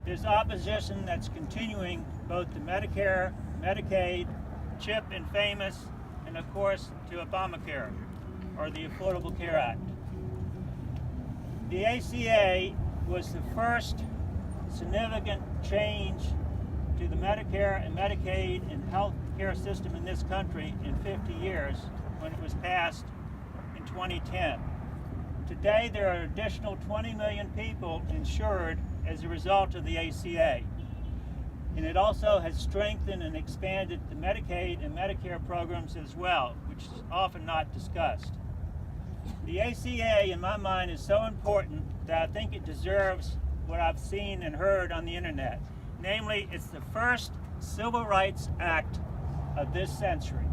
There's opposition that's continuing both to Medicare, Medicaid, CHIP and FAMOUS, and of course to Obamacare, or the Affordable Care Act. The ACA was the first significant change to the Medicare and Medicaid and health care system in this country in 50 years when it was passed in 2010. Today there are an additional 20 million people insured as a result of the ACA. And it also has strengthened and expanded the Medicaid and Medicare programs as well, which is often not discussed. The ACA, in my mind, is so important that I think it deserves what I've seen and heard on the internet. Namely, it's the first civil rights act of this century.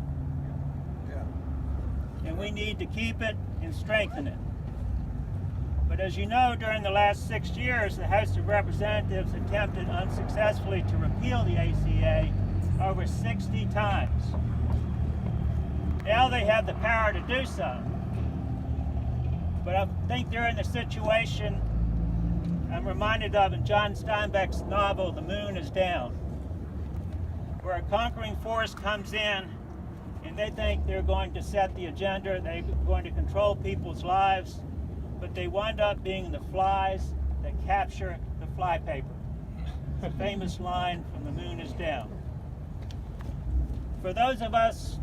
And we need to keep it and strengthen it. But as you know, during the last 6 years, the House of Representatives attempted unsuccessfully to repeal the ACA over 60 times. Now they have the power to do so. But I think they're in the situation I'm reminded of in John Steinbeck's novel, The Moon is Down, where a conquering force comes in and they think they're going to set the agenda, they're going to control people's lives, but they wind up being the flies that capture the flypaper. It's a famous line from The Moon is Down. For those of us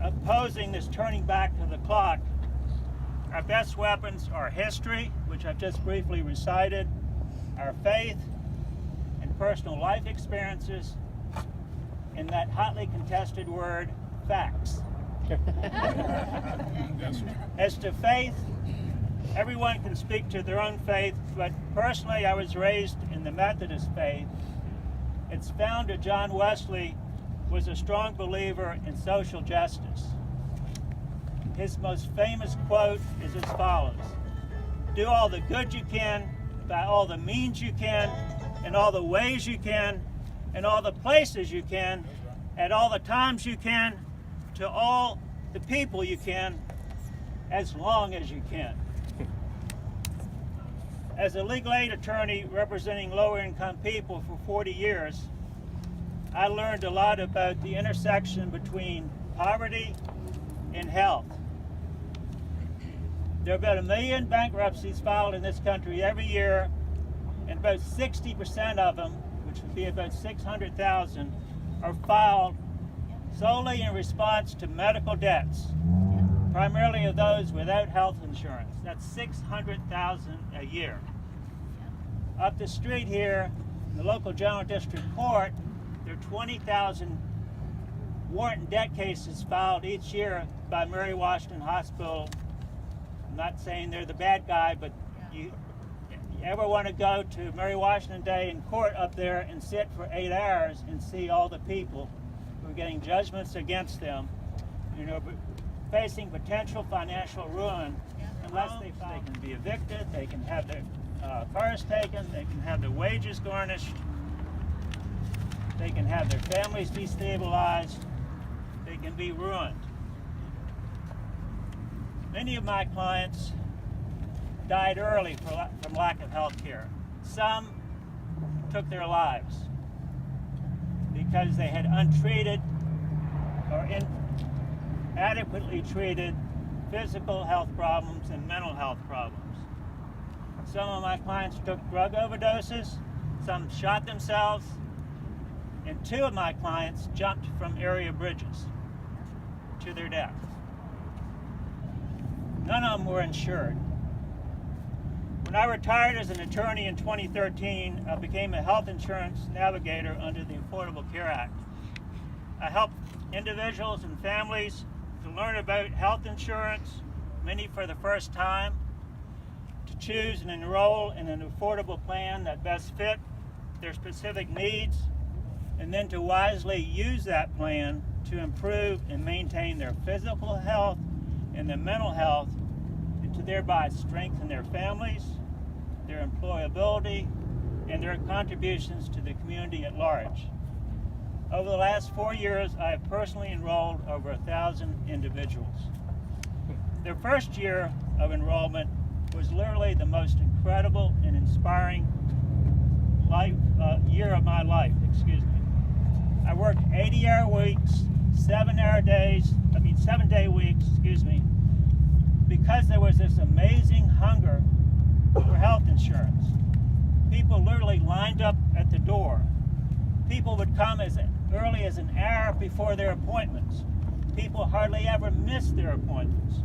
opposing this turning back to the clock, our best weapons are history, which I've just briefly recited, our faith and personal life experiences, and that hotly contested word, facts. As to faith, everyone can speak to their own faith, but personally I was raised in the Methodist faith. Its founder, John Wesley, was a strong believer in social justice. His most famous quote is as follows: "Do all the good you can, by all the means you can, in all the ways you can, in all the places you can, at all the times you can, to all the people you can, as long as you can." As a legal aid attorney representing lower income people for 40 years, I learned a lot about the intersection between poverty and health. There are about 1 million bankruptcies filed in this country every year, and about 60% of them, which would be about 600,000, are filed solely in response to medical debts, primarily of those without health insurance. That's 600,000 a year. Up the street here, in the local general district court, there are 20,000 warrant and debt cases filed each year by Mary Washington Hospital. I'm not saying they're the bad guy, but you ever want to go to Mary Washington Day in court up there and sit for 8 hours and see all the people who are getting judgments against them, you know, facing potential financial ruin unless they can be evicted, they can have their cars taken, they can have their wages garnished, they can have their families destabilized, they can be ruined. Many of my clients died early from lack of health care. Some took their lives because they had untreated or inadequately treated physical health problems and mental health problems. Some of my clients took drug overdoses, some shot themselves, and 2 of my clients jumped from area bridges to their death. None of them were insured. When I retired as an attorney in 2013, I became a health insurance navigator under the Affordable Care Act. I helped individuals and families to learn about health insurance, many for the first time, to choose and enroll in an affordable plan that best fit their specific needs, and then to wisely use that plan to improve and maintain their physical health and their mental health, and to thereby strengthen their families, their employability, and their contributions to the community at large. Over the last 4 years, I have personally enrolled over 1,000 individuals. Their first year of enrollment was literally the most incredible and inspiring year of my life, excuse me. I worked 80-hour weeks, 7-day weeks, excuse me, because there was this amazing hunger for health insurance. People literally lined up at the door. People would come as early as an hour before their appointments. People hardly ever missed their appointments.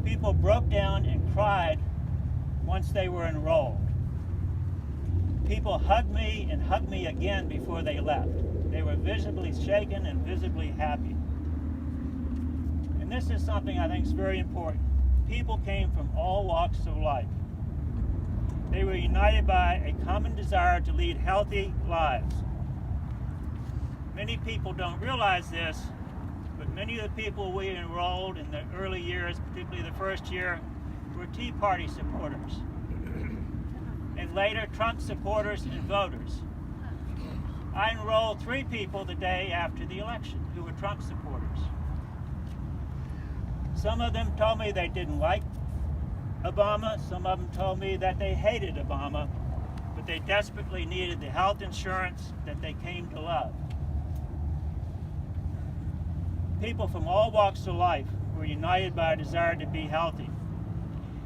People broke down and cried once they were enrolled. People hugged me and hugged me again before they left. They were visibly shaken and visibly happy. And this is something I think is very important. People came from all walks of life. They were united by a common desire to lead healthy lives. Many people don't realize this, but many of the people we enrolled in the early years, particularly the first year, were Tea Party supporters. And later, Trump supporters and voters. I enrolled 3 people the day after the election who were Trump supporters. Some of them told me they didn't like Obama. Some of them told me that they hated Obama, but they desperately needed the health insurance that they came to love. People from all walks of life were united by a desire to be healthy.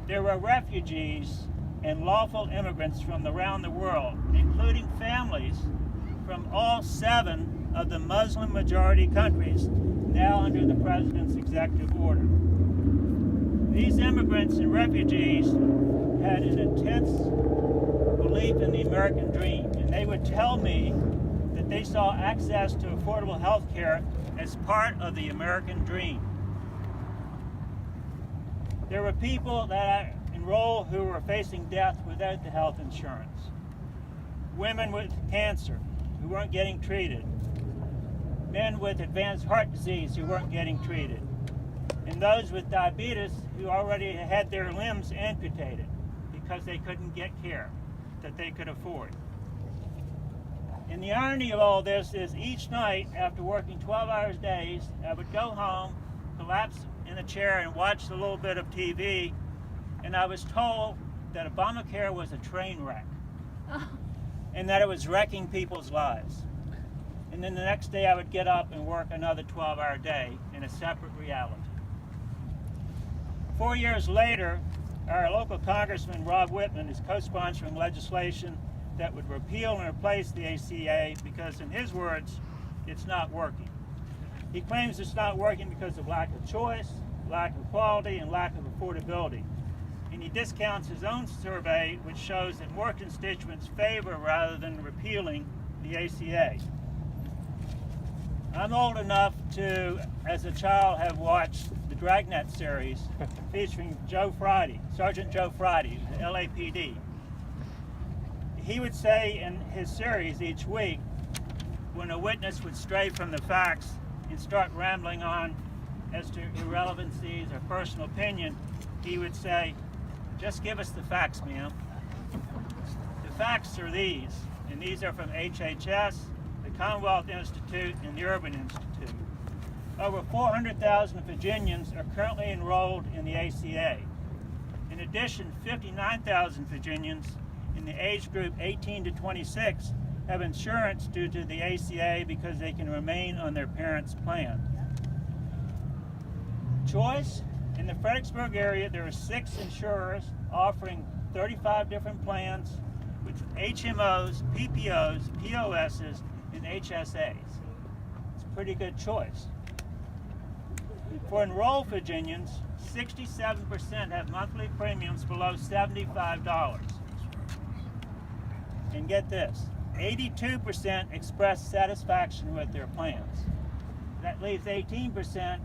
There were refugees and lawful immigrants from around the world, including families from all 7 of the Muslim majority countries now under the president's executive order. These immigrants and refugees had an intense belief in the American dream, and they would tell me that they saw access to affordable health care as part of the American dream. There were people that I enrolled who were facing death without the health insurance. Women with cancer who weren't getting treated. Men with advanced heart disease who weren't getting treated. And those with diabetes who already had their limbs amputated because they couldn't get care that they could afford. And the irony of all this is each night after working 12 days, I would go home, collapse in a chair and watch a little bit of TV, and I was told that Obamacare was a train wreck and that it was wrecking people's lives. And then the next day I would get up and work another 12-hour day in a separate reality. 4 years later, our local congressman, Rob Whitman, is co-sponsoring legislation that would repeal and replace the ACA because, in his words, it's not working. He claims it's not working because of lack of choice, lack of quality, and lack of affordability. And he discounts his own survey, which shows that more constituents favor rather than repealing the ACA. I'm old enough to, as a child, have watched the Dragnet series featuring Sergeant Joe Friday, the LAPD. He would say in his series each week, when a witness would stray from the facts and start rambling on as to irrelevancies or personal opinion, he would say, "Just give us the facts, ma'am." The facts are these, and these are from HHS, the Commonwealth Institute, and the Urban Institute. Over 400,000 Virginians are currently enrolled in the ACA. In addition, 59,000 Virginians in the age group 18 to 26 have insurance due to the ACA because they can remain on their parents' plan. Choice. In the Fredericksburg area, there are 6 insurers offering 35 different plans with HMOs, PPOs, POSs, and HSAs. It's a pretty good choice. For enrolled Virginians, 67% have monthly premiums below $75. And get this, 82% express satisfaction with their plans. That leaves 18%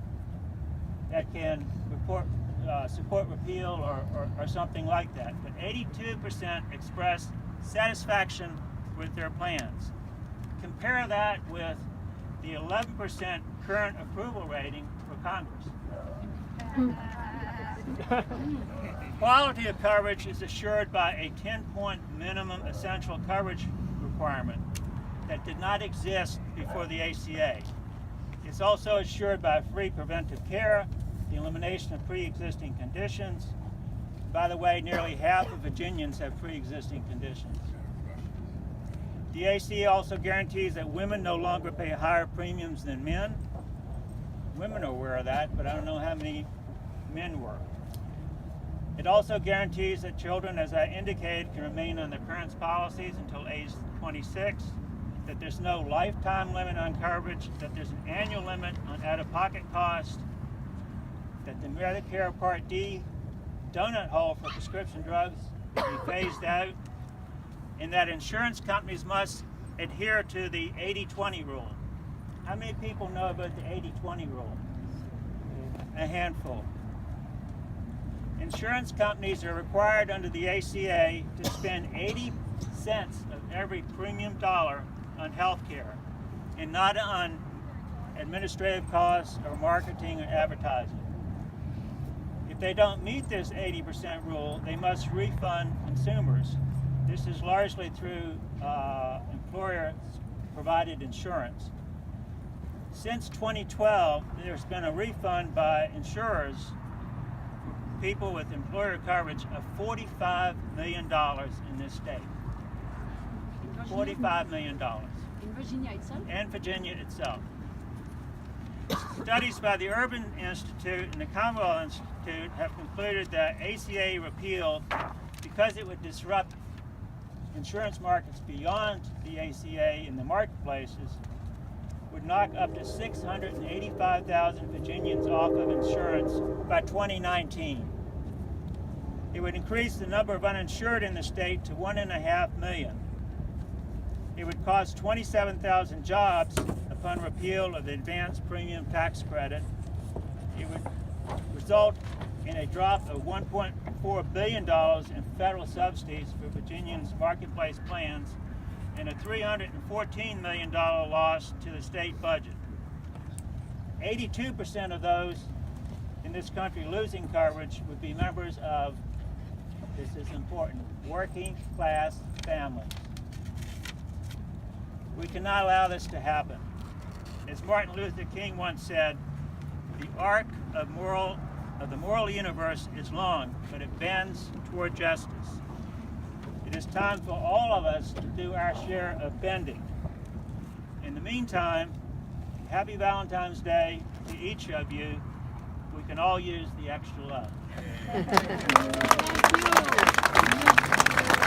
that can support repeal or something like that. But 82% express satisfaction with their plans. Compare that with the 11% current approval rating for Congress. Quality of coverage is assured by a 10-point minimum essential coverage requirement that did not exist before the ACA. It's also assured by free preventive care, the elimination of pre-existing conditions. By the way, nearly half of Virginians have pre-existing conditions. The ACA also guarantees that women no longer pay higher premiums than men. Women are aware of that, but I don't know how many men were. It also guarantees that children, as I indicated, can remain on their parents' policies until age 26, that there's no lifetime limit on coverage, that there's an annual limit on out-of-pocket costs, that the Medicare Part D donut hole for prescription drugs will be phased out, and that insurance companies must adhere to the 80-20 rule. How many people know about the 80-20 rule? A handful. Insurance companies are required under the ACA to spend 80 cents of every premium dollar on health care and not on administrative costs or marketing or advertising. If they don't meet this 80% rule, they must refund consumers. This is largely through employer-provided insurance. Since 2012, there's been a refund by insurers, people with employer coverage, of $45 million in this state. $45 million. In Virginia itself? And Virginia itself. Studies by the Urban Institute and the Commonwealth Institute have concluded that ACA repeal, because it would disrupt insurance markets beyond the ACA in the marketplaces, would knock up to 685,000 Virginians off of insurance by 2019. It would increase the number of uninsured in the state to 1.5 million. It would cost 27,000 jobs upon repeal of the advanced premium tax credit. It would result in a drop of $1.4 billion in federal subsidies for Virginians' marketplace plans and a $314 million loss to the state budget. 82% of those in this country losing coverage would be members of, this is important, working class families. We cannot allow this to happen. As Martin Luther King once said, the arc of the moral universe is long, but it bends toward justice. It is time for all of us to do our share of bending. In the meantime, happy Valentine's Day to each of you. We can all use the extra love. Thank you.